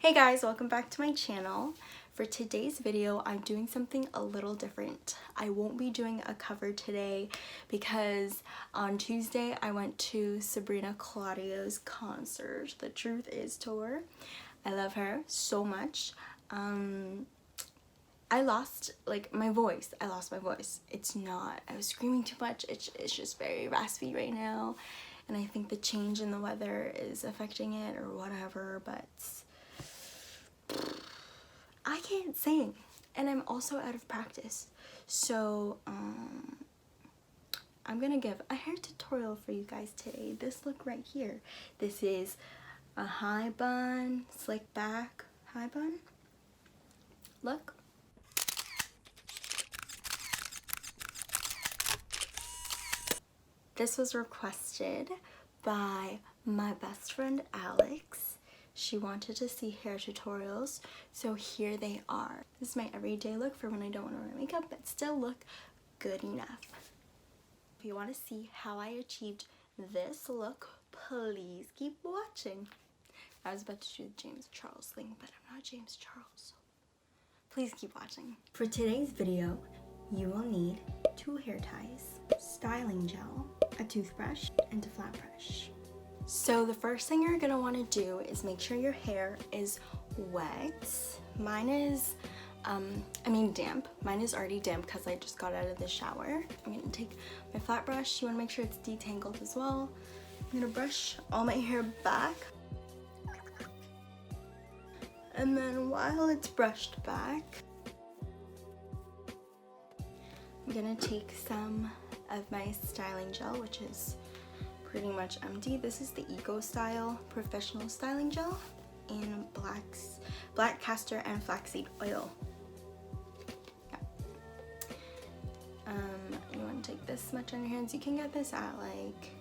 Hey guys, welcome back to my channel. For today's video, I'm doing something a little different. I won't be doing a cover today because on Tuesday I went to Sabrina Claudio's concert, The Truth Is Tour. I love her so much. I lost my voice. I lost my voice. It's not, I was screaming too much. It's just very raspy right now. And I think the change in the weather is affecting it or whatever, but I can't sing, and I'm also out of practice. So I'm gonna give a hair tutorial for you guys today. This look right here. This is a high bun, slick back, high bun look. This was requested by my best friend Alex. She wanted to see hair tutorials, so here they are. This is my everyday look for when I don't want to wear makeup but still look good enough. If you want to see how I achieved this look, please keep watching. I was about to do the James Charles thing, but I'm not James Charles. Please keep watching. For today's video, you will need 2 hair ties, styling gel, a toothbrush, and a flat brush. So the first thing you're gonna want to do is make sure your hair is wet. Mine is, damp. Mine is already damp because I just got out of the shower. I'm gonna take my flat brush. You wanna make sure it's detangled as well. I'm gonna brush all my hair back. And then while it's brushed back, I'm gonna take some of my styling gel, which is pretty much empty. This is the Eco Style Professional Styling Gel in black castor and flaxseed oil. Yeah. You want to take this much on your hands. You can get this at like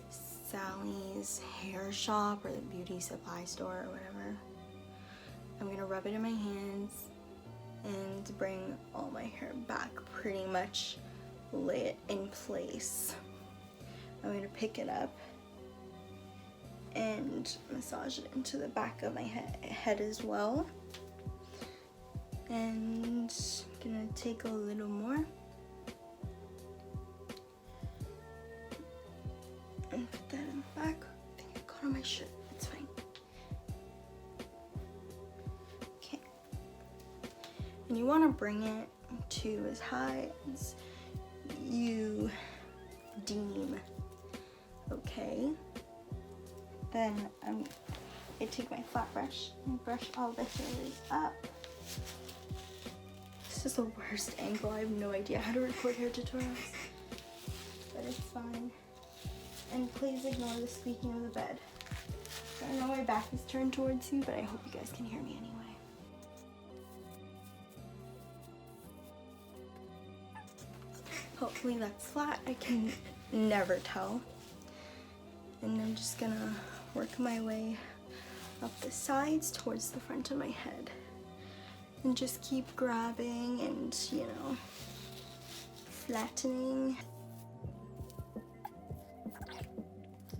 Sally's hair shop or the beauty supply store or whatever. I'm gonna rub it in my hands and bring all my hair back, pretty much lay it in place. I'm going to pick it up and massage it into the back of my head as well. And I'm going to take a little more and put that in the back. I think it got on my shirt. It's fine. Okay. And you want to bring it to as high as you deem. Okay, then I take my flat brush and brush all the hairs up. This is the worst angle. I have no idea how to record hair tutorials, but it's fine. And please ignore the squeaking of the bed. I know my back is turned towards you, but I hope you guys can hear me anyway. Hopefully that's flat. I can never tell. And I'm just gonna work my way up the sides towards the front of my head. And just keep grabbing and, you know, flattening.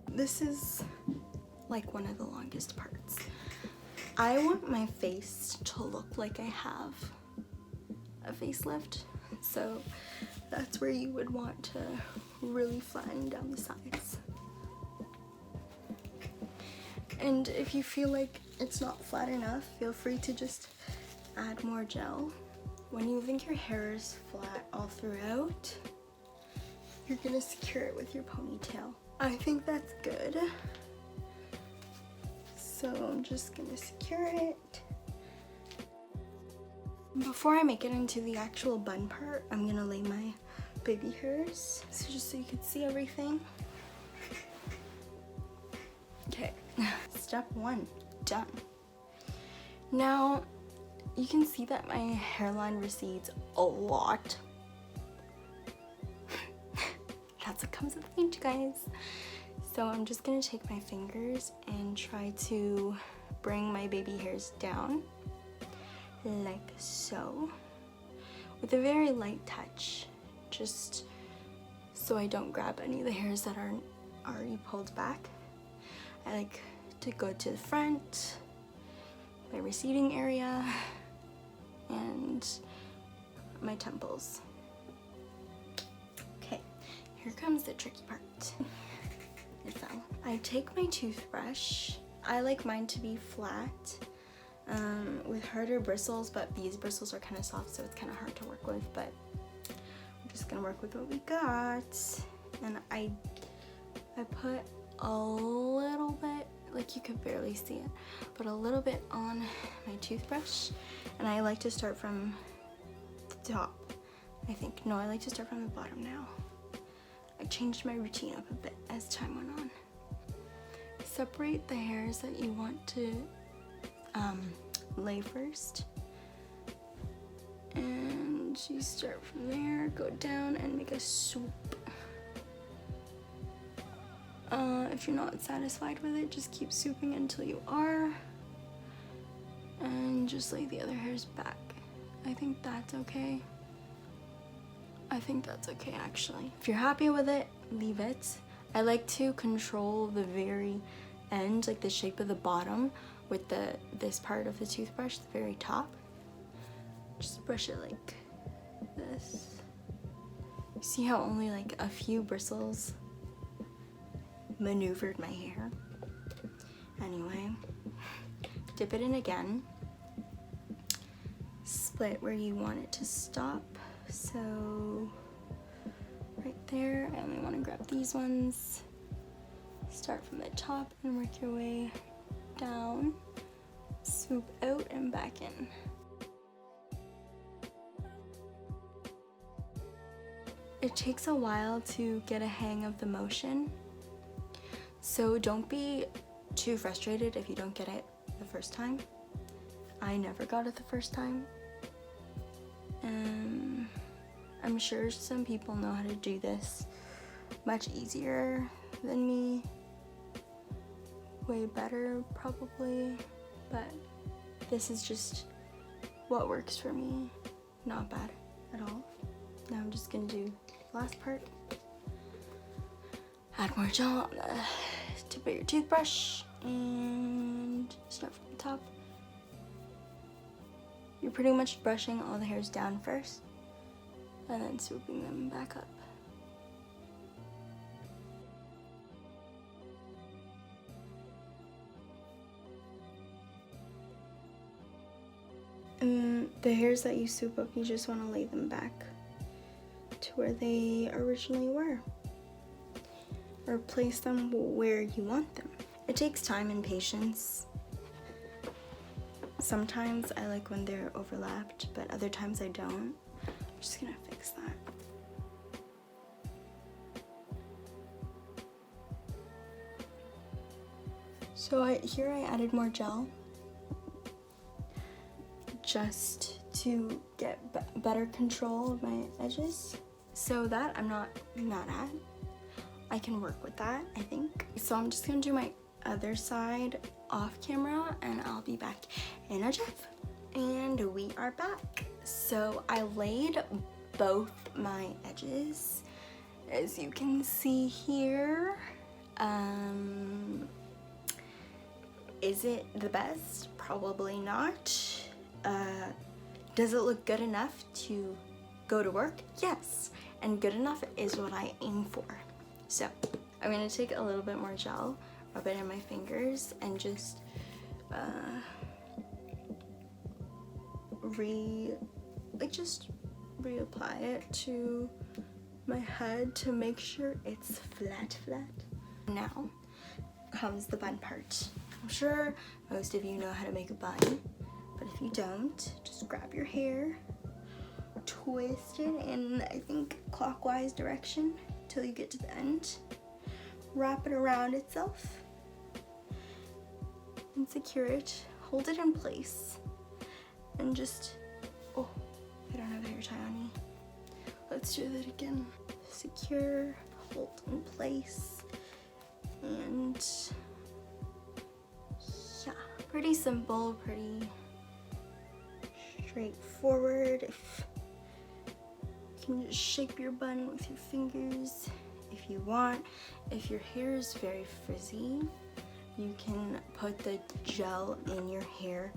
This is like one of the longest parts. I want my face to look like I have a facelift. So that's where you would want to really flatten down the sides. And if you feel like it's not flat enough, feel free to just add more gel. When you think your hair is flat all throughout, you're gonna secure it with your ponytail. I think that's good. So I'm just gonna secure it. Before I make it into the actual bun part, I'm gonna lay my baby hairs, so just so you can see everything. Okay, step 1, done. Now, you can see that my hairline recedes a lot. That's what comes with age, guys. So I'm just gonna take my fingers and try to bring my baby hairs down, like so, with a very light touch, just so I don't grab any of the hairs that aren't already pulled back. I like to go to the front, my receding area and my temples. Okay, here comes the tricky part. It fell. I take my toothbrush. I like mine to be flat with harder bristles, but these bristles are kind of soft, so it's kind of hard to work with, but we're just gonna work with what we got. And I put a little bit, like you could barely see it, but a little bit on my toothbrush. And I like to start from the top, I think. No, I like to start from the bottom now. I changed my routine up a bit as time went on. Separate the hairs that you want to lay first. And you start from there, go down and make a swoop. If you're not satisfied with it, just keep swooping until you are. And just lay the other hairs back. I think that's okay. I think that's okay, actually. If you're happy with it, leave it. I like to control the very end, like the shape of the bottom, with this part of the toothbrush, the very top. Just brush it like this. See how only like a few bristles maneuvered my hair? Anyway, dip it in again. Split where you want it to stop. So right there, I only want to grab these ones. Start from the top and work your way down. Swoop out and back in. It takes a while to get a hang of the motion, so don't be too frustrated if you don't get it the first time. I never got it the first time. I'm sure some people know how to do this much easier than me, way better probably, but this is just what works for me. Not bad at all. Now I'm just gonna do the last part. Add more gel on the tip of your toothbrush and start from the top. You're pretty much brushing all the hairs down first and then swooping them back up. And the hairs that you swoop up, you just want to lay them back to where they originally were, or place them where you want them. It takes time and patience. Sometimes I like when they're overlapped, but other times I don't. I'm just gonna fix that. So here I added more gel just to get better control of my edges. So that I'm not mad at. I can work with that, I think. So I'm just gonna do my other side off camera and I'll be back in a jiff. And we are back. So I laid both my edges, as you can see here. Is it the best? Probably not. Does it look good enough to go to work? Yes, and good enough is what I aim for. So I'm gonna take a little bit more gel, rub it in my fingers, and just reapply it to my head to make sure it's flat. Now comes the bun part. I'm sure most of you know how to make a bun, but if you don't, just grab your hair, twist it in, I think, clockwise direction till you get to the end. Wrap it around itself and secure it. Hold it in place and just, oh, I don't have a hair tie on me. Let's do that again. Secure, hold in place, and yeah, pretty simple, pretty straightforward. If you can just shape your bun with your fingers if you want. If your hair is very frizzy, you can put the gel in your hair,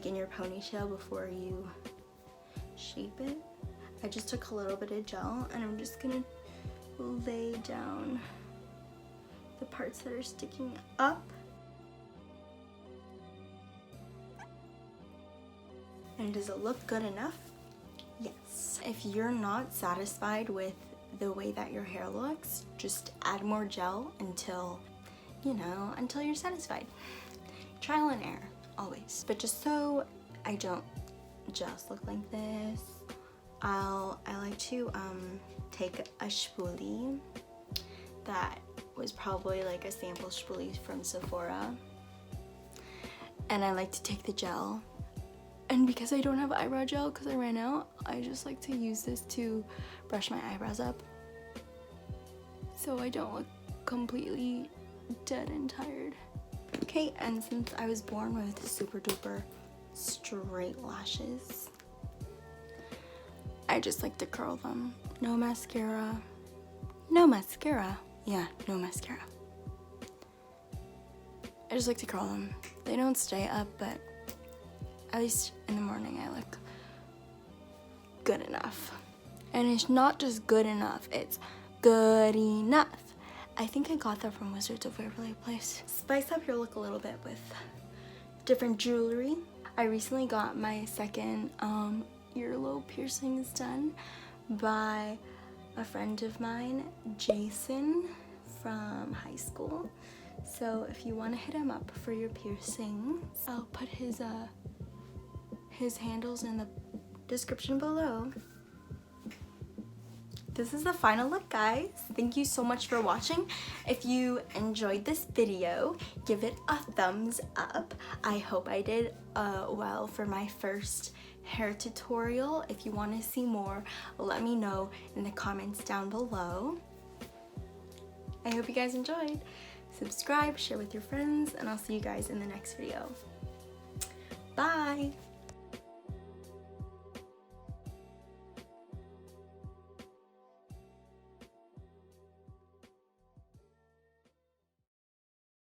in your ponytail before you shape it. I just took a little bit of gel and I'm just gonna lay down the parts that are sticking up. And does it look good enough? Yes. If you're not satisfied with the way that your hair looks, just add more gel until, you know, until you're satisfied. Trial and error, always. But just so I don't just look like this, I like to take a spoolie that was probably like a sample spoolie from Sephora, and I like to take the gel, and because I don't have eyebrow gel because I ran out, I just like to use this to brush my eyebrows up so I don't look completely dead and tired. Okay, and since I was born with super duper straight lashes, I just like to curl them. No mascara. No mascara. Yeah, no mascara. I just like to curl them. They don't stay up, but at least in the morning I look good enough. And it's not just good enough, it's good enough. I think I got that from Wizards of Waverly Place. Spice up your look a little bit with different jewelry. I recently got my second earlobe piercings done by a friend of mine, Jason, from high school. So if you want to hit him up for your piercings, I'll put his handles in the description below. This is the final look, guys. Thank you so much for watching. If you enjoyed this video, give it a thumbs up. I hope I did well for my first hair tutorial. If you want to see more, let me know in the comments down below. I hope you guys enjoyed. Subscribe, share with your friends, and I'll see you guys in the next video. Bye!